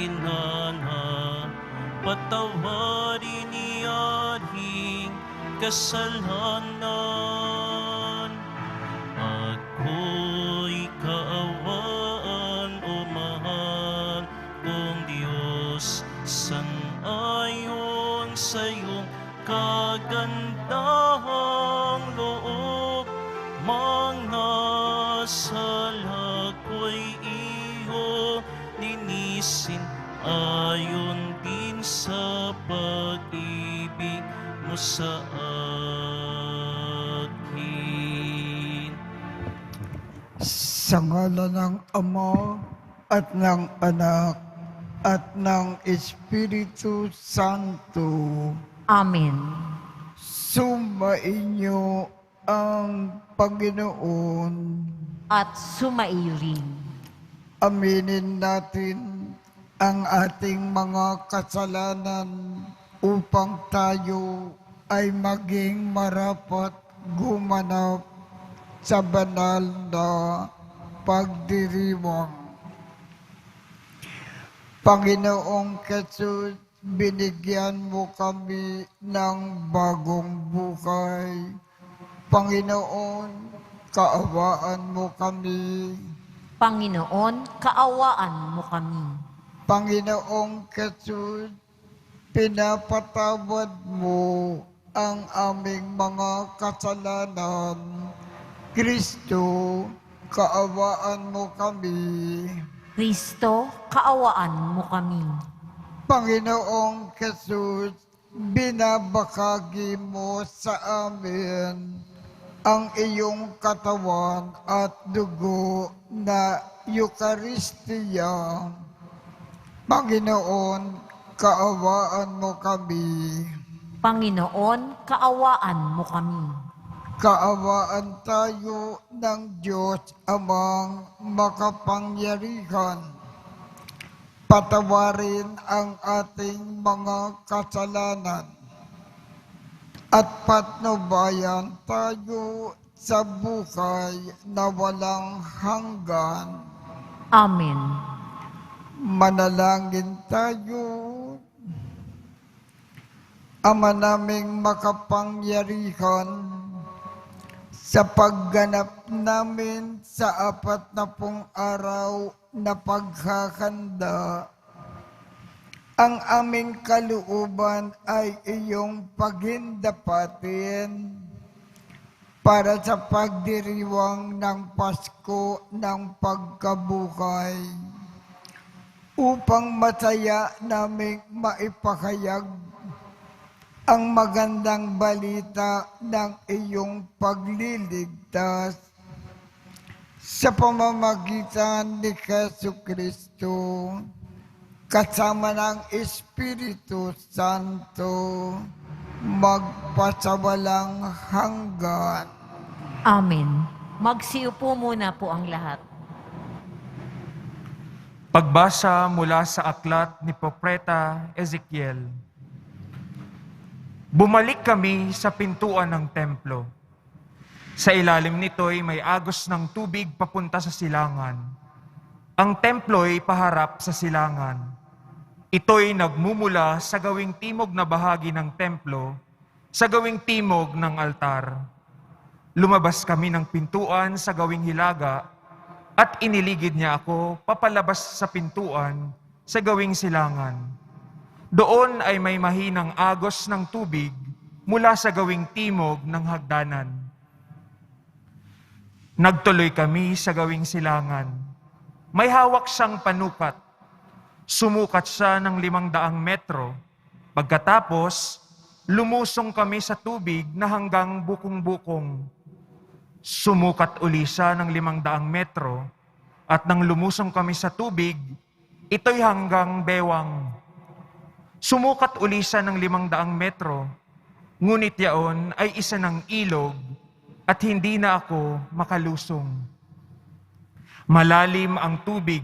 kinana, patawarin ni aking kasalanan. Ako'y kaawaan, O mahal kong Diyos, sangayon sa iyong kagandahang loob. Mga sala ko'y iyo linisin, ayon din sa pag-ibig mo sa akin. Sa ngalan ng Ama at ng Anak at ng Espiritu Santo. Amen. Sumainyo ang Panginoon. At sumaiyo rin. Aminin natin ang ating mga kasalanan upang tayo ay maging marapat gumanap sa banal na pagdiriwang. Panginoong Jesus, binigyan mo kami ng bagong buhay. Panginoon, kaawaan mo kami. Panginoon, kaawaan mo kami. Panginoong Jesus, pinapatawad mo ang aming mga kasalanan. Kristo, kaawaan mo kami. Kristo, kaawaan mo kami. Panginoong Jesus, binabakagi mo sa amin ang iyong katawan at dugo na Eucharistia. Panginoon, kaawaan mo kami. Panginoon, kaawaan mo kami. Kaawaan tayo ng Diyos Amang makapangyarihan. Patawarin ang ating mga kasalanan at patnubayan tayo sa buhay na walang hanggan. Amen. Manalangin tayo. Ama naming makapangyarihan, sa pagganap namin sa 40 araw na paghahanda, ang aming kalooban ay iyong paghindapatin para sa pagdiriwang ng Pasko ng pagkabuhay, upang masaya naming maipahayag ang magandang balita ng iyong pagliligtas sa pamamagitan ni Jesucristo, kasama ng Espiritu Santo, magpasawalang hanggan. Amen. Magsiupo muna po ang lahat. Pagbasa mula sa aklat ni Propeta Ezekiel. Bumalik kami sa pintuan ng templo. Sa ilalim nito'y may agos ng tubig papunta sa silangan. Ang templo'y paharap sa silangan. Ito'y nagmumula sa gawing timog na bahagi ng templo, sa gawing timog ng altar. Lumabas kami ng pintuan sa gawing hilaga at iniligid niya ako papalabas sa pintuan sa gawing silangan. Doon ay may mahinang agos ng tubig mula sa gawing timog ng hagdanan. Nagtuloy kami sa gawing silangan. May hawak siyang panukat. Sumukat siya ng 500 metro. Pagkatapos, lumusong kami sa tubig na hanggang bukong-bukong. Sumukat uli siya ng 500 metro at nang lumusong kami sa tubig, ito'y hanggang bewang. Sumukat uli siya ng 500 metro, ngunit yaon ay isa ng ilog at hindi na ako makalusong. Malalim ang tubig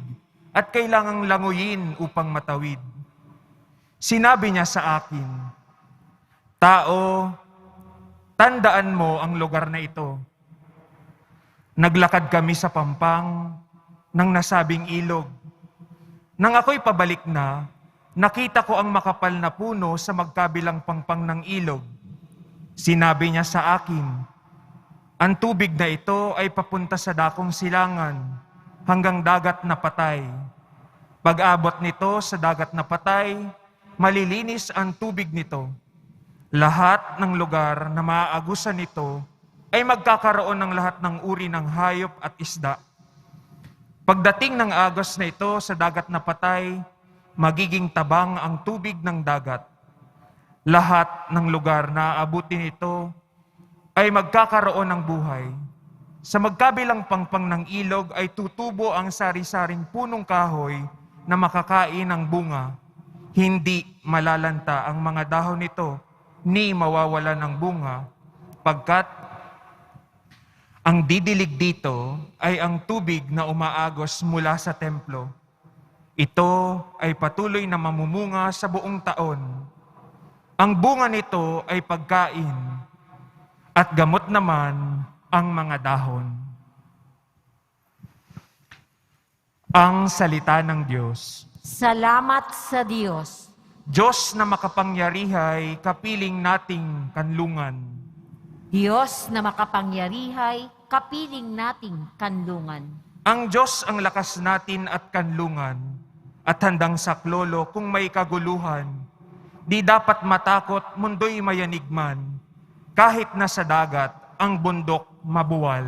at kailangang languyin upang matawid. Sinabi niya sa akin, "Tao, tandaan mo ang lugar na ito." Naglakad kami sa pampang ng nasabing ilog. Nang ako'y pabalik na, nakita ko ang makapal na puno sa magkabilang pangpang ng ilog. Sinabi niya sa akin, ang tubig na ito ay papunta sa dakong silangan hanggang dagat na patay. Pag-abot nito sa dagat na patay, malilinis ang tubig nito. Lahat ng lugar na maaagusan nito ay magkakaroon ng lahat ng uri ng hayop at isda. Pagdating ng agos na ito sa dagat na patay, magiging tabang ang tubig ng dagat. Lahat ng lugar na aabutin ito ay magkakaroon ng buhay. Sa magkabilang pangpang ng ilog ay tutubo ang sari-saring punong kahoy na makakain ng bunga. Hindi malalanta ang mga dahon nito, ni mawawala ng bunga, pagkat ang didilig dito ay ang tubig na umaagos mula sa templo. Ito ay patuloy na mamumunga sa buong taon. Ang bunga nito ay pagkain at gamot naman ang mga dahon. Ang salita ng Diyos. Salamat sa Diyos. Diyos na makapangyarihay, kapiling nating kanlungan. Diyos na makapangyarihay, kapiling nating kanlungan. Ang Diyos ang lakas natin at kanlungan, at handang saklolo kung may kaguluhan. Di dapat matakot, mundo'y mayanigman, kahit nasa dagat ang bundok mabuwal.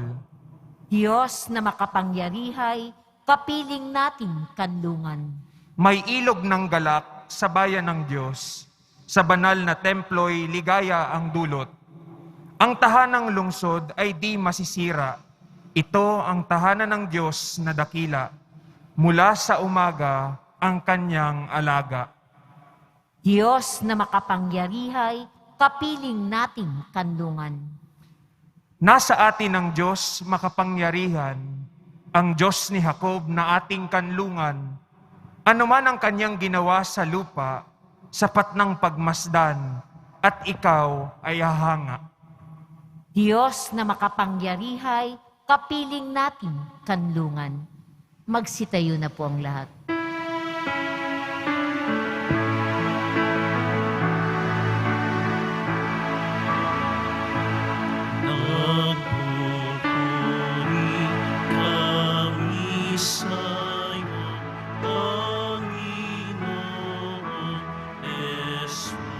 Diyos na makapangyarihay, kapiling nating kanlungan. May ilog ng galak sa bayan ng Diyos, sa banal na templo'y ligaya ang dulot. Ang tahanang lungsod ay di masisira. Ito ang tahanan ng Diyos na dakila. Mula sa umaga ang kanyang alaga. Diyos na makapangyarihay, kapiling nating kanlungan. Nasa atin ang Diyos makapangyarihan, ang Diyos ni Jacob na ating kanlungan. Ano man ang kanyang ginawa sa lupa, sapat ng pagmasdan, at ikaw ay hahanga. Diyos na makapangyarihay, kapiling nating kanlungan. Magsitayo na po ang lahat. Nagpupuri kami sa'yo, Panginoon Jesucristo.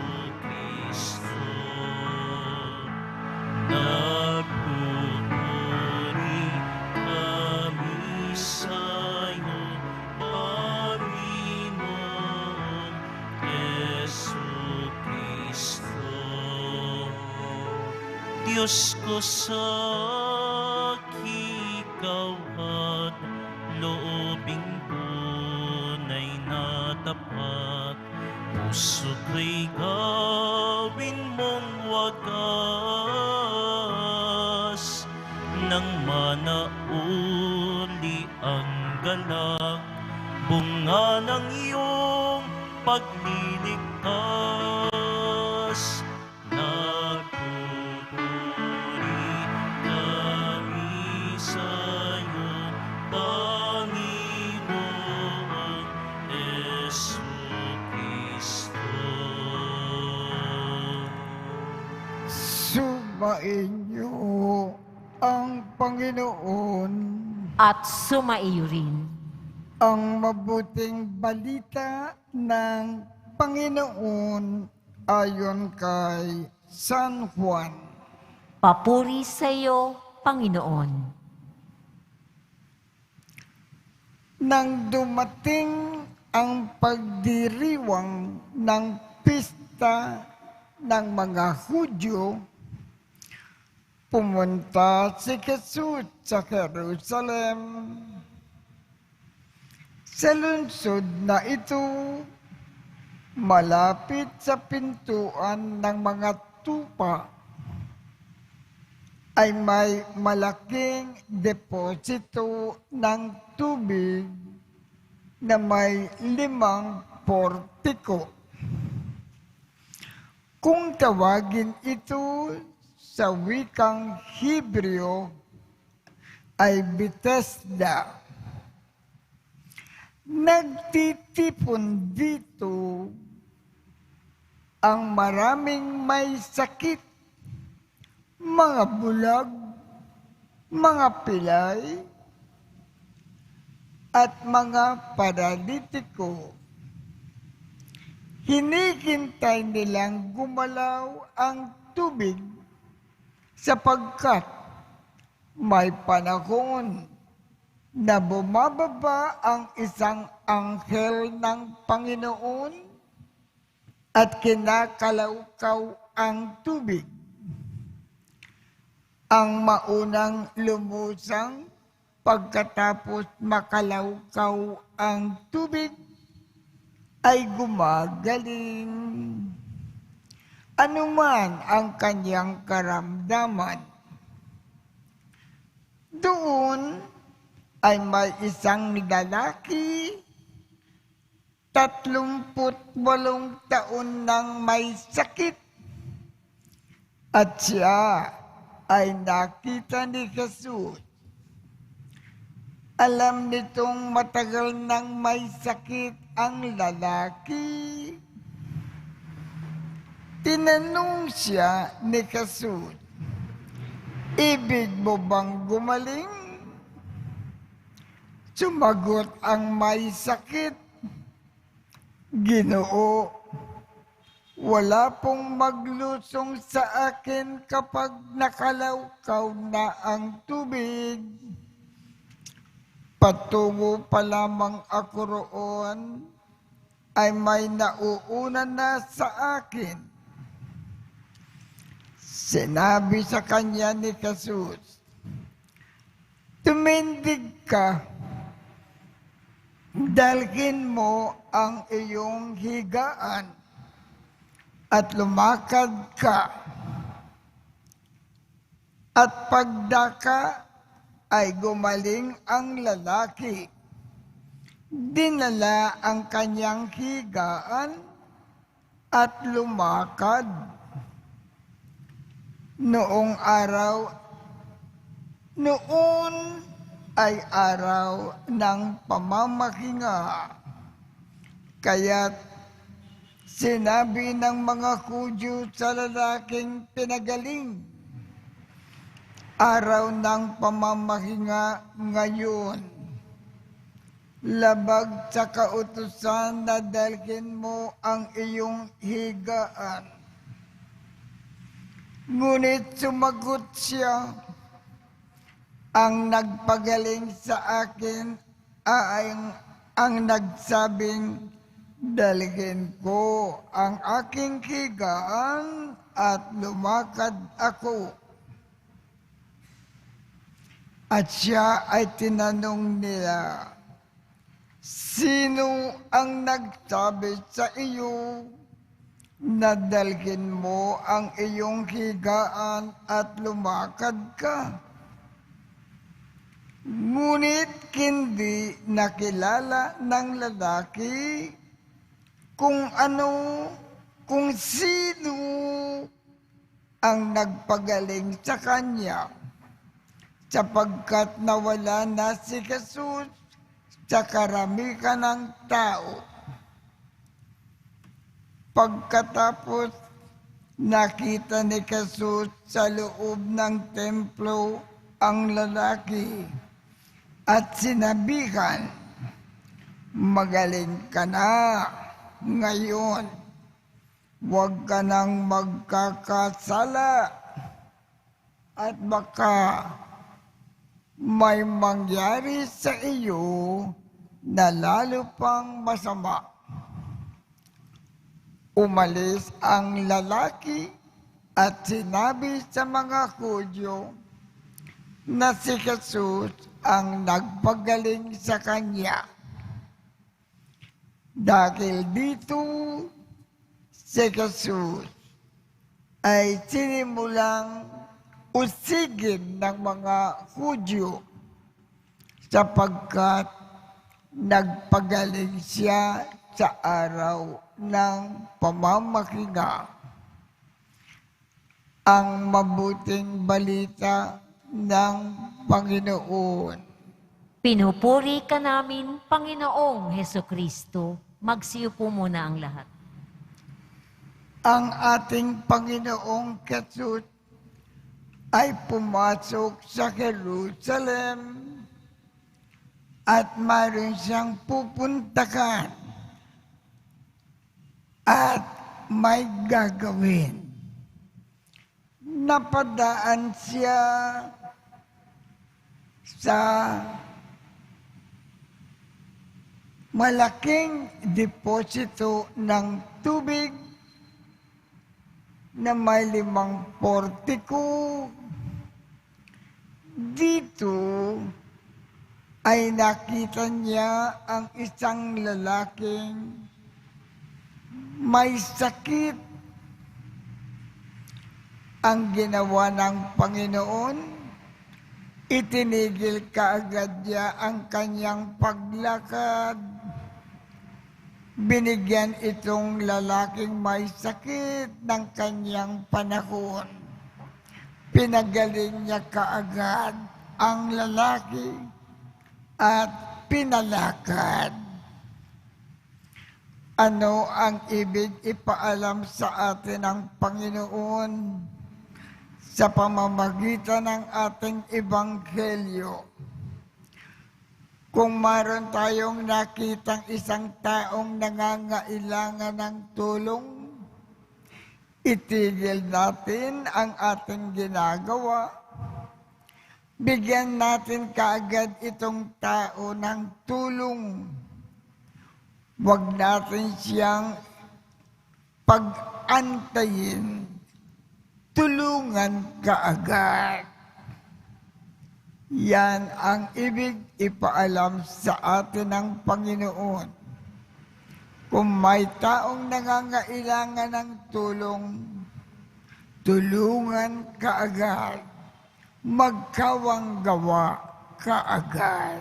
Nagpupuri kami sa'yo, Panginoon Jesucristo. Diyos ko sa kikawan, loobing tunay na tapat, puso ko'y gawin mong wagas, nang manauli ang galak, bunga ng iyong pagliligtas. Nagpupuri kami sa'yo, Panginoon Jesucristo. Sumainyo ang Panginoon, At sumaiyo rin. ang mabuting balita ng Panginoon ayon kay San Juan. Papuri sa iyo, Panginoon. Nang dumating ang pagdiriwang ng pista ng mga Hudyo, pumunta si Jesus sa Jerusalem. Sa lungsod na ito, malapit sa pintuan ng mga tupa, ay may malaking deposito ng tubig na may 5 portiko. Kung tawagin ito sa wikang Hebreo ay Bethesda. nagtitipon dito ang maraming may sakit, mga bulag, mga pilay, at mga paralitiko. Hinihintay nilang gumalaw ang tubig sapagkat may panahon na bumababa ang isang anghel ng Panginoon at kinakalawkaw ang tubig. Ang maunang lumusang pagkatapos makalawkaw ang tubig ay gumagaling. Anuman ang kanyang karamdaman, doon ay may isang lalaki, 38 taon nang may sakit. At siya ay nakita ni Jesus. Alam nitong matagal nang may sakit ang lalaki. Tinanong siya ni Jesus, "Ibig mo bang gumaling?" Sumagot ang may sakit, "Ginoo, wala pong maglusong sa akin kapag nakalawkaw na ang tubig. Patungo pa lamang ako roon, ay may nauuna na sa akin." Sinabi sa kanya ni Jesus, "Tumindig ka, dalhin mo ang iyong higaan at lumakad ka." At pagdaka ay gumaling ang lalaki. Dinala ang kanyang higaan at lumakad. Noon ay araw ng pamamahinga. Kaya't sinabi ng mga Hudyo sa lalaking pinagaling, "Araw ng pamamahinga ngayon. Labag sa kautusan na dalhin mo ang iyong higaan." Ngunit sumagot siya, "Ang nagpagaling sa akin ay ang nagsabing, dalhin ko ang aking higaan at lumakad ako." At siya ay tinanong nila, "Sino ang nagsabi sa iyo na dalhin mo ang iyong higaan at lumakad ka?" Ngunit hindi nakilala ng lalaki kung sino ang nagpagaling sa kanya, sapagkat nawala na si Jesus sa karamihan ng tao. Pagkatapos nakita ni Jesus sa loob ng templo ang lalaki at sinabihan, "Magaling ka na ngayon. Huwag ka nang magkakasala at baka may mangyari sa iyo na lalo pang masama." Umalis ang lalaki at sinabi sa mga Hudyo na si Jesus ang nagpagaling sa kanya. Dahil dito, si Jesus ay sinimulang usigin ng mga Hudyo sapagkat nagpagaling siya sa araw ng pamamahinga. Ang mabuting balita ng Panginoon. Pinupuri ka namin, Panginoong Heso Kristo. Magsiyo po muna ang lahat. Ang ating Panginoong Jesus ay pumasok sa Jerusalem at mayroon siyang pupuntahan at may gagawin. Napadaan siya sa malaking deposito ng tubig na may 5 portiko. Dito ay nakita niya ang isang lalaking may sakit. Ang ginawa ng Panginoon, itinigil kaagad niya ang kanyang paglakad. Binigyan itong lalaking may sakit ng kanyang panahon. Pinagaling niya kaagad ang lalaki at pinalakad. Ano ang ibig ipaalam sa atin ng Panginoon sa pamamagitan ng ating ebanghelyo? Kung mayroon tayong nakitang isang taong nangangailangan ng tulong, itigil natin ang ating ginagawa. Bigyan natin kaagad itong tao ng tulong. Huwag natin siyang pag-antayin. Tulungan kaagad. Yan ang ibig ipaalam sa atin ng Panginoon. Kung may taong nangangailangan ng tulong, tulungan kaagad. Magkawang gawa kaagad.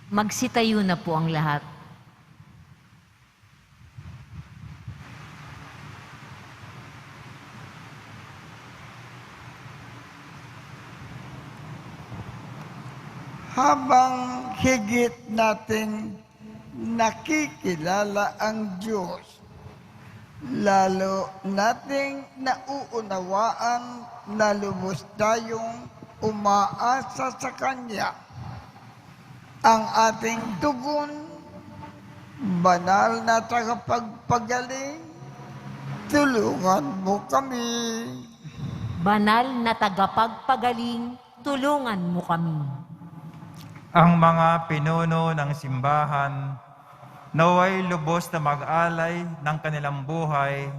Magsitayo na po ang lahat. Habang higit natin nakikilala ang Diyos, lalo nating nauunawaan na lubos tayong umaasa sa Kanya. Ang ating tugon, banal na tagapagpagaling, tulungan mo kami. Banal na tagapagpagaling, tulungan mo kami. Ang mga pinuno ng simbahan naway lubos na mag-alay ng kanilang buhay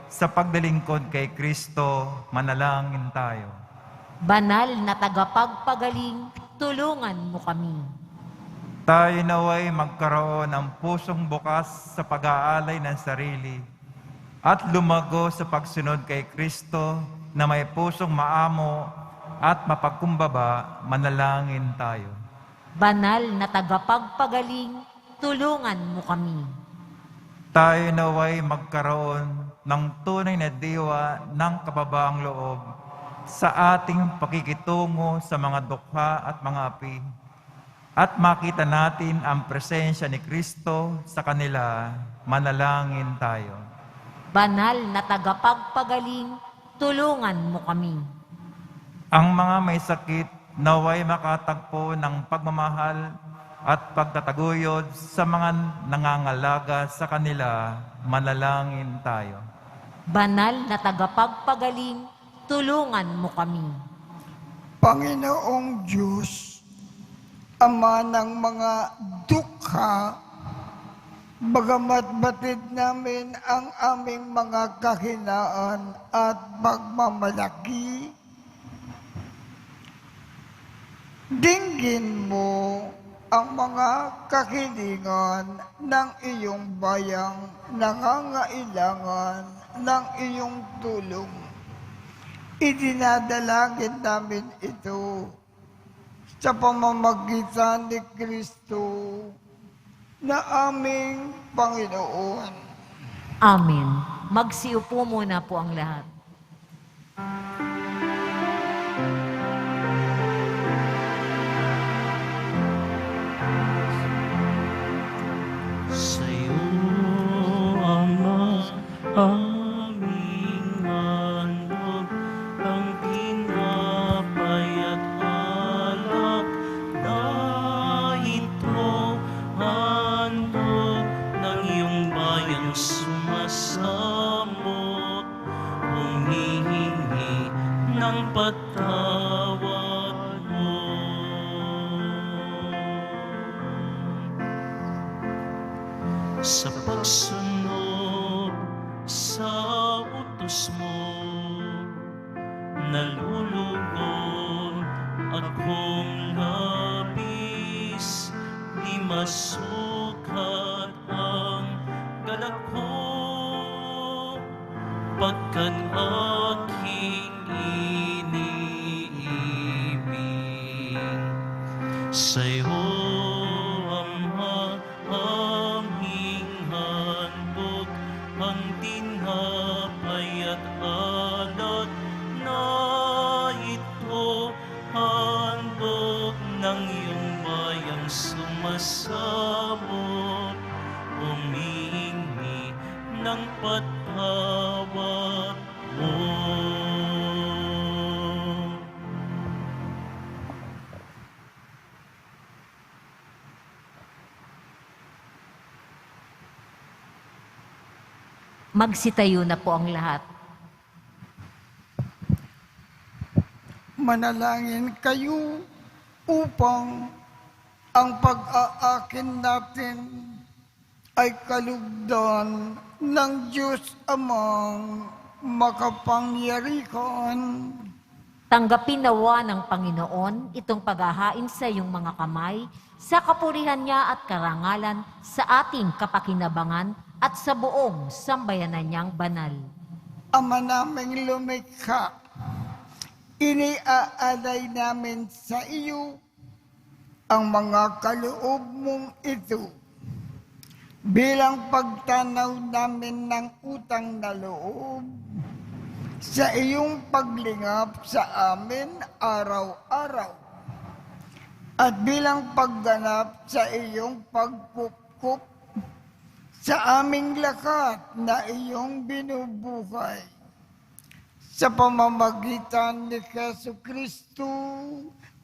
sa pagdalingkod kay Kristo, manalangin tayo. Banal na tagapagpagaling, tulungan mo kami. Tayo naway magkaroon ng pusong bukas sa pag-aalay ng sarili at lumago sa pagsunod kay Kristo na may pusong maamo at mapagkumbaba, manalangin tayo. Banal na tagapagpagaling, tulungan mo kami. Tayo naway magkaroon ng tunay na diwa ng kababaang loob sa ating pakikitungo sa mga dukha at mga api, at makita natin ang presensya ni Kristo sa kanila, manalangin tayo. Banal na tagapagpagaling, tulungan mo kami. Ang mga may sakit naway makatagpo ng pagmamahal at pagtataguyod sa mga nangangalaga sa kanila, manalangin tayo. Banal na tagapagpagaling, tulungan mo kami. Panginoong Diyos, Ama ng mga dukha, bagamat batid namin ang aming mga kahinaan at pagmamalaki, dinggin mo ang mga kahilingan ng iyong bayang nangangailangan ng iyong tulong. Idinadalangin namin ito sa pamamagitan ni Kristo na aming Panginoon. Amen. Magsiupo muna po ang lahat. aming handog, ang tinapay at alak na ito, handog ng iyong bayang sumasamot, humihingi ng patawad mo. Sa pagsunod sa utos mo, nalulugod akong labis, di masukat ang galak ko, pagkat aking iniibig. Sa'yo, Ama, aming handog, ang tinapay at alak na ito, handog ng iyong bayang sumasabot, humihingi ng patawad mo. Magsitayo na po ang lahat. Manalangin kayo upang ang pag-aakin natin ay kalugdan ng Diyos Amang makapangyarihan. Tanggapin nawa ng Panginoon itong paghahain sa iyong mga kamay, sa kapurihan niya at karangalan, sa ating kapakinabangan at sa buong sambayanan niyang banal. Ama naming lumikha, iniaalay namin sa iyo ang mga kaloob mong ito bilang pagtanaw namin ng utang na loob sa iyong paglingap sa amin araw-araw at bilang pagganap sa iyong pagkukup sa aming lakat na iyong binubuhay. Sa pamamagitan ni Jesucristo,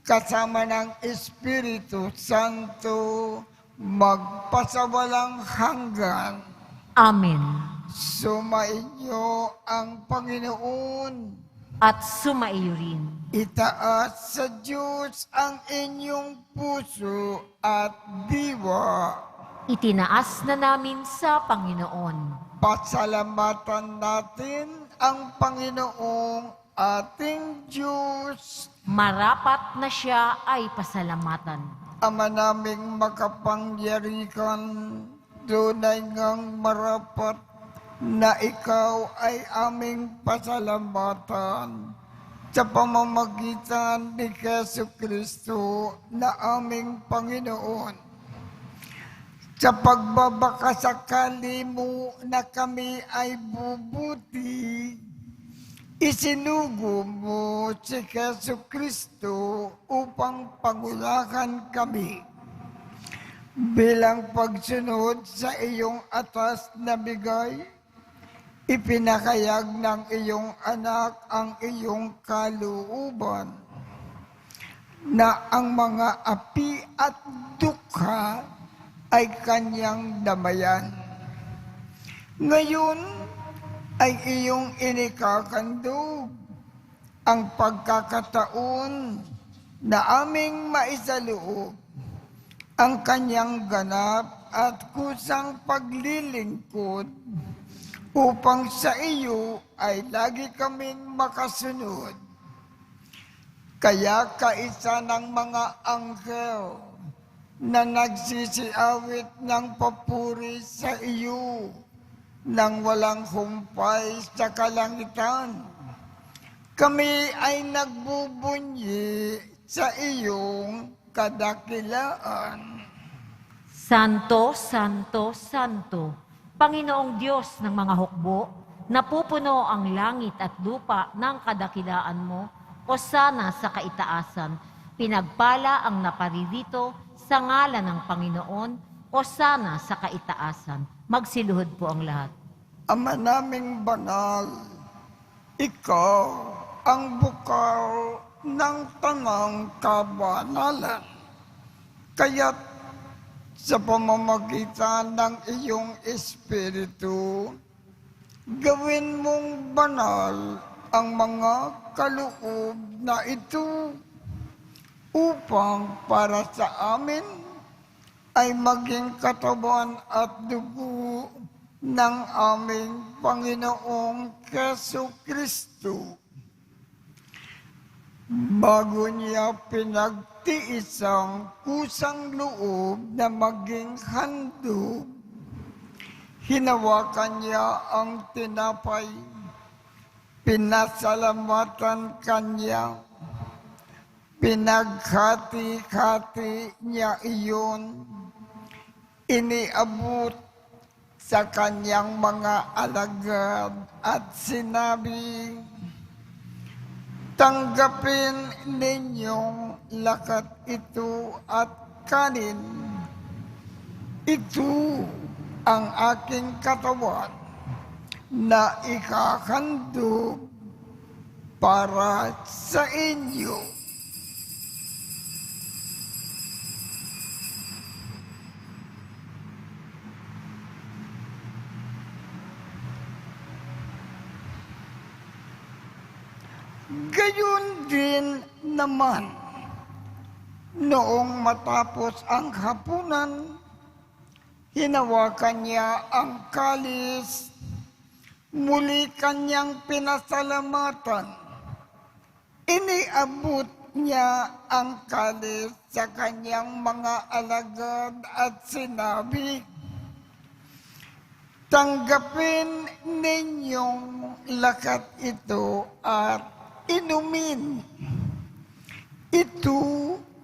kasama ng Espiritu Santo, magpasawalang hanggan. Amen. Sumainyo ang Panginoon. At sumaiyo rin. Itaas sa Diyos ang inyong puso at diwa. Itinaas na namin sa Panginoon. Pasalamatan natin ang Panginoong ating Diyos. Marapat na siya ay pasalamatan. Ama naming makapangyarihan, tunay ngang marapat na ikaw ay aming pasalamatan sa pamamagitan ni Jesucristo na aming Panginoon. Sa pagbabakasakali mo na kami ay bubuti, isinugo mo si Jesucristo upang pangulakan kami. Bilang pagsunod sa iyong atas na bigay, ipinakayag ng iyong anak ang iyong kalooban na ang mga api at dukha ay kanyang damayan. Ngayon ay iyong inikakandog ang pagkakataon na aming maisaloob ang kanyang ganap at kusang paglilingkod upang sa iyo ay lagi kaming makasunod. Kaya kaisa ng mga anghel na nagsisiawit ng papuri sa iyo nang walang humpay sa kalangitan, kami ay nagbubunyi sa iyong kadakilaan. Santo, Santo, Santo, Panginoong Diyos ng mga hukbo, napupuno ang langit at lupa ng kadakilaan mo, hosana sa kaitaasan, pinagpala ang naparirito sa ngalan ng Panginoon, hosana sa kaitaasan. Magsiluhod po ang lahat. Ama naming banal, ikaw ang bukal ng tanang kabanalan. Kaya't sa pamamagitan ng iyong Espiritu, gawin mong banal ang mga kaloob na ito upang para sa amin ay maging katawan at dugo ng aming Panginoong Jesucristo. Bago niya pinagtiis ang kusang loob na maging handog, hinawakan niya ang tinapay, pinasalamatan kanya, pinaghati-hati niya iyon, iniabot sa kanyang mga alagad at sinabi, "Tanggapin ninyong lakat ito at kanin. Ito ang aking katawan na ikahandog para sa inyo." Gayon din naman, noong matapos ang hapunan, hinawakan niya ang kalis, muli kanyang pinasalamatan. Iniabot niya ang kalis sa kanyang mga alagad at sinabi, "Tanggapin ninyong lakat ito at inumin. Ito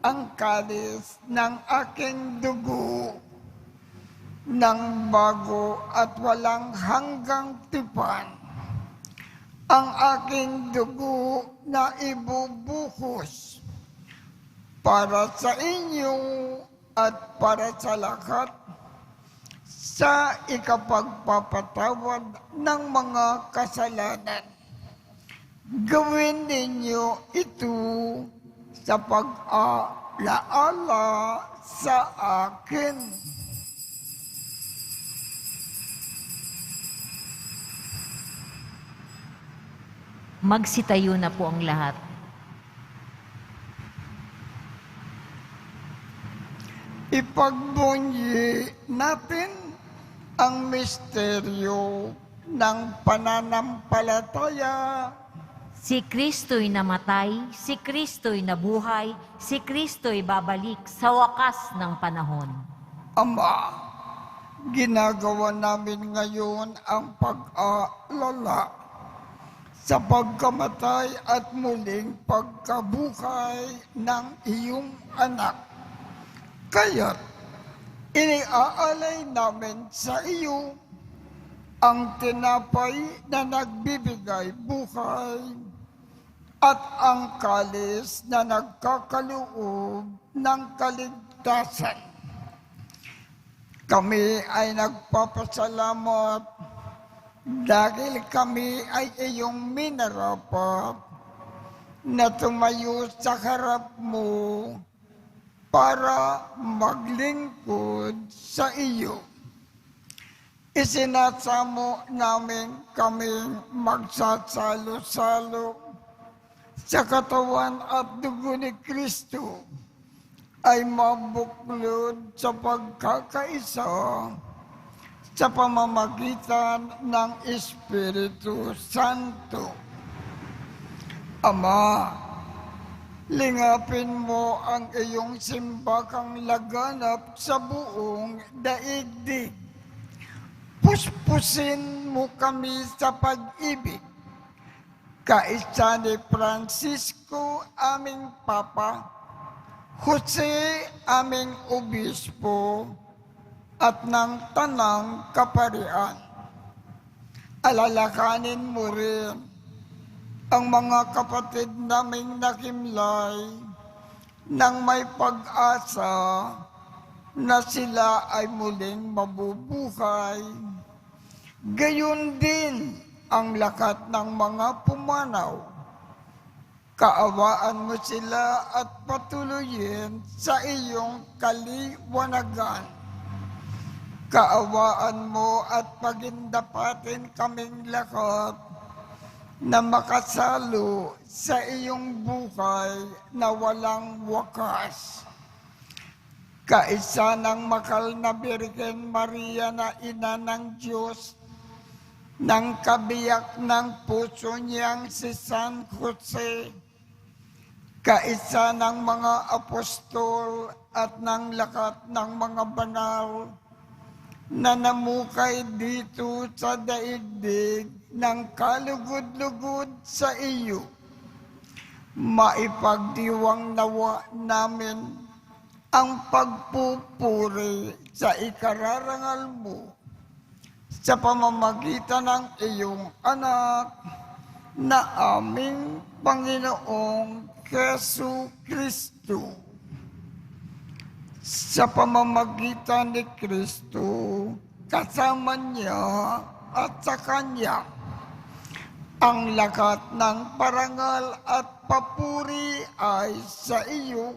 ang kalis ng aking dugo ng bago at walang hanggang tipan. Ang aking dugo na ibubuhos para sa inyo at para sa lahat sa ikapagpapatawad ng mga kasalanan. Gawin ninyo ito sa pag-alaala sa akin." Magsitayo na po ang lahat. Ipagbunyi natin ang misteryo ng pananampalataya. Si Kristo'y namatay, si Kristo'y nabuhay, si Kristo'y babalik sa wakas ng panahon. Ama, ginagawa namin ngayon ang pag-aalala sa pagkamatay at muling pagkabuhay ng iyong anak. Kaya't iniaalay namin sa iyo ang tinapay na nagbibigay buhay at ang kalis na nagkakaloob ng kaligtasan. Kami ay nagpapasalamat dahil kami ay iyong minarapat na tumayo sa harap mo para maglingkod sa iyo. Isinasamo namin kaming magsasalo-salo sa katawan at dugo ni Kristo ay mabuklod sa pagkakaisa sa pamamagitan ng Espiritu Santo. Ama, lingapin mo ang iyong simbakang laganap sa buong daigdig. Puspusin mo kami sa pag-ibig. Kaisa ni Francisco, aming Papa, Jose, aming Obispo, at ng Tanang Kaparian. Alalakanin mo rin ang mga kapatid naming nakimlay nang may pag-asa na sila ay muling mabubuhay. Gayon din ang lakat ng mga pumanaw. Kaawaan mo sila at patuloyin sa iyong kaliwanagan. Kaawaan mo at pagindapatin kaming lakat na makasalo sa iyong buhay na walang wakas. Kaisa ng makal na Birhen Maria na ina ng Diyos, ng kabiyak ng puso niyang si San Jose, kaisa ng mga apostol at ng lakat ng mga banal na namukay dito sa daigdig ng kalugod-lugod sa iyo. Maipagdiwang nawa namin ang pagpupuri sa ikararangal mo sa pamamagitan ng iyong anak na aming Panginoong Jesu Kristo. Sa pamamagitan ni Kristo, kasama niya at sa Kanya, ang lakat ng parangal at papuri ay sa iyo,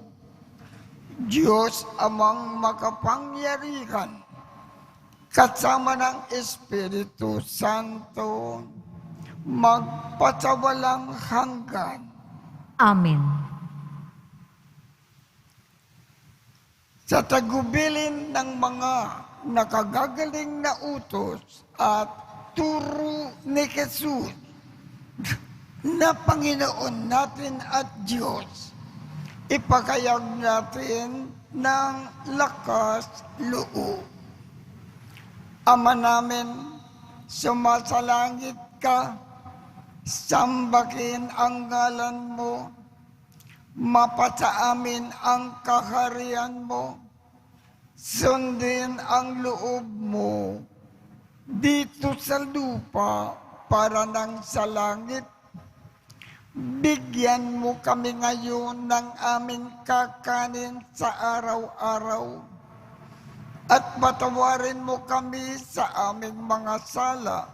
Diyos Amang makapangyarihan, kasama ng Espiritu Santo, magpasawalang hanggan. Amen. Sa tagubilin ng mga nakagagaling na utos at turo ni Jesus na Panginoon natin at Diyos, ipakayag natin ng lakas loob. Ama namin, sumasalangit ka, sambahin ang ngalan mo, mapasa amin ang kaharian mo, sundin ang loob mo dito sa lupa para nang sa langit. Bigyan mo kami ngayon ng aming kakanin sa araw-araw at patawarin mo kami sa aming mga sala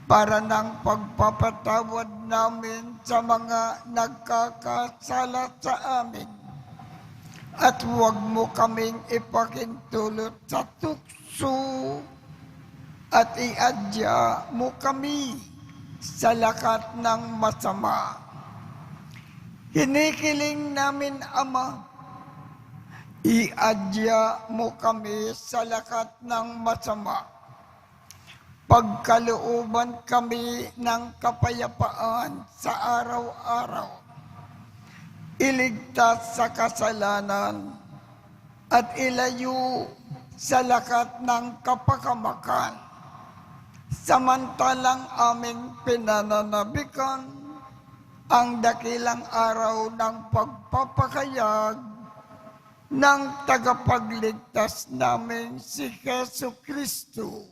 para ng pagpapatawad namin sa mga nagkakasala sa amin. At huwag mo kaming ipakintulot sa tukso at iadya mo kami sa lakat ng masama. Hinikiling namin, Ama, iadya mo kami sa lakat ng masama. Pagkalooban kami ng kapayapaan sa araw-araw. Iligtas sa kasalanan at ilayo sa lakat ng kapakamakan. Samantalang aming pinananabikan ang dakilang araw ng pagpapakayag ng tagapagligtas namin si Jesu Kristo.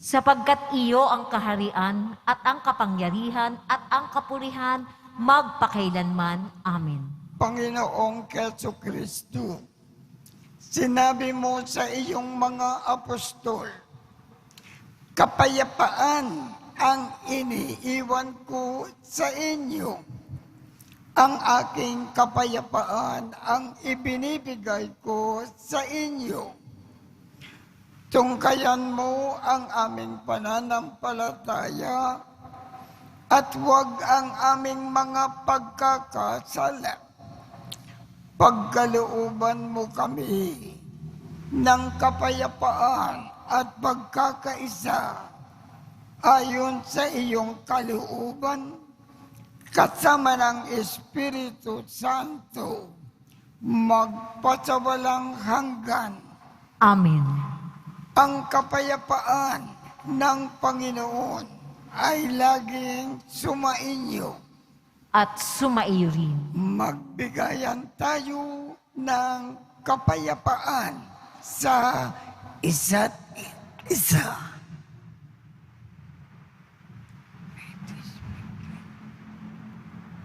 Sapagkat iyo ang kaharian at ang kapangyarihan at ang kapurihan magpakailanman. Amen. Panginoong Jesu Kristo, sinabi mo sa iyong mga apostol, kapayapaan ang iniiwan ko sa inyo. Ang aking kapayapaan ang ibinibigay ko sa inyo. Tungkayan mo ang aming pananampalataya at huwag ang aming mga pagkakasala. Pagkalooban mo kami ng kapayapaan at pagkakaisa ayon sa iyong kalooban kasama ng Espiritu Santo magpasawalang hanggan. Amen. Ang kapayapaan ng Panginoon ay laging sumainyo. At sumaiyo rin. Magbigayan tayo ng kapayapaan sa isa't isa.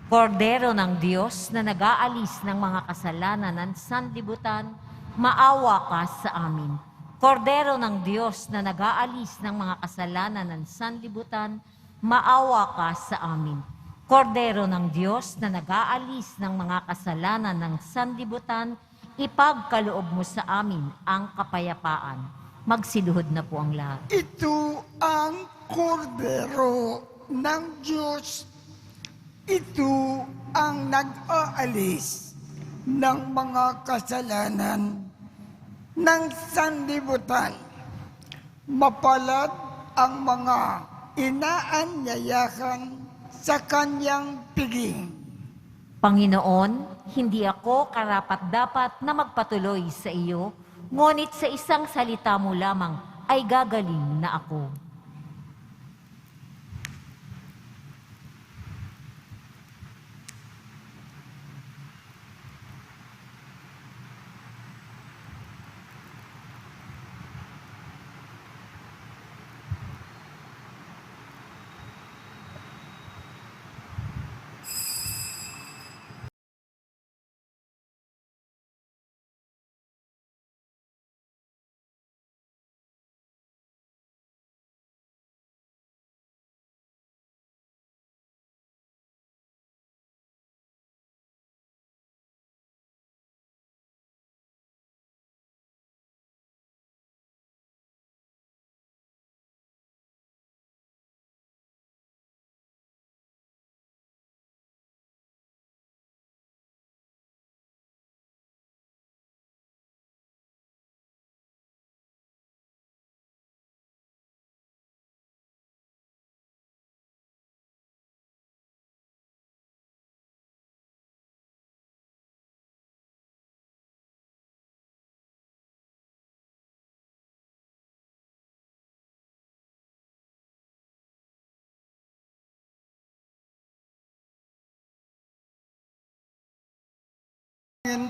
Kordero ng Diyos na nag-aalis ng mga kasalanan ng sanlibutan, maawa ka sa amin. Kordero ng Diyos na nag-aalis ng mga kasalanan ng sanlibutan, maawa ka sa amin. Kordero ng Diyos na nag-aalis ng mga kasalanan ng sanlibutan, ipagkaloob mo sa amin ang kapayapaan. Magsiluhod na po ang lahat. Ito ang kordero ng Diyos. Ito ang nag-aalis ng mga kasalanan ng sanlibutan. Mapalad ang mga inaanyayahan sa kanyang piging. Panginoon, hindi ako karapat-dapat na magpatuloy sa iyo, ngunit sa isang salita mo lamang ay gagaling na ako.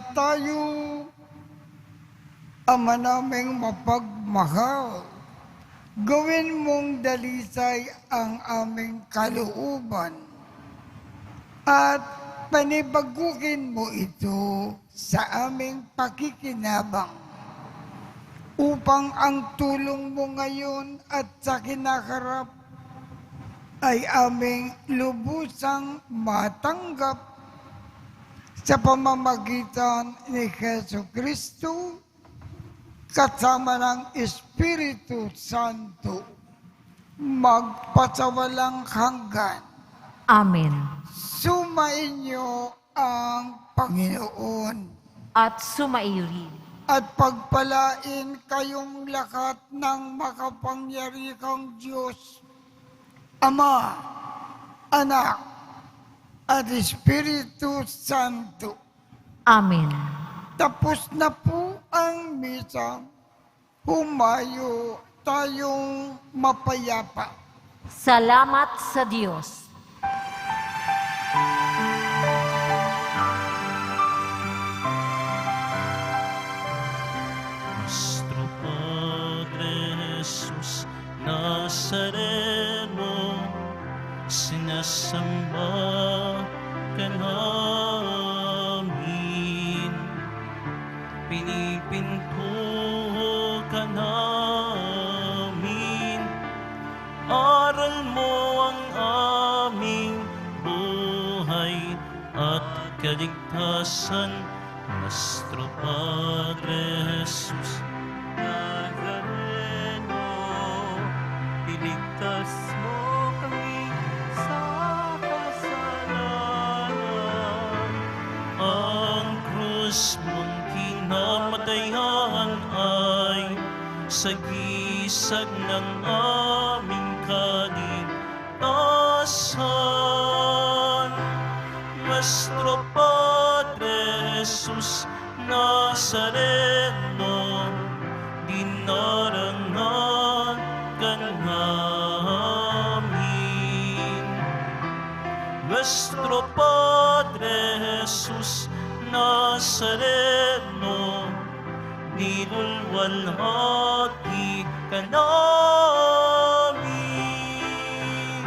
Tayo, Ama naming mapagmahal, gawin mong dalisay ang aming kalooban at panibaguhin mo ito sa aming pakikinabang upang ang tulong mo ngayon at sa kinaharap ay aming lubusang matanggap sa pamamagitan ni Jesu Kristo kasama ng Espiritu Santo magpasawalang hanggan. Amen. Sumainyo ang Panginoon At sumairi. at pagpalain kayong lahat ng makapangyarihang Diyos, Ama, Anak, at Espiritu Santo. Amen. Tapos na po ang misa. Humayo tayong mapayapa. Salamat sa Diyos. Nuestro Padre Jesus Nazareno, sinasamba ka namin, pinipinto ka namin, aral mo ang aming buhay at kaligtasan. Nuestro Padre Jesus Nazareno, iligtas mo kami sa kasalanan. Ang krus mong kinamatayan ay sagisag ng aming kaligtasan. Nuestro Padre Jesus Nazareno, dinarangan ka namin. Nuestro Padre Jesus Nazareno, nilulwalhati ka namin.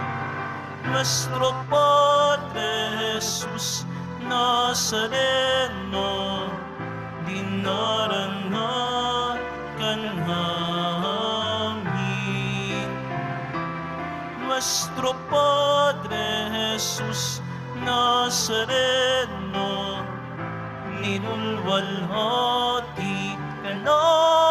Nuestro Padre Jesus Nazareno, dinarangan ka namin. nuestro Padre Jesus Nazareno, ninulwalhati ka namin.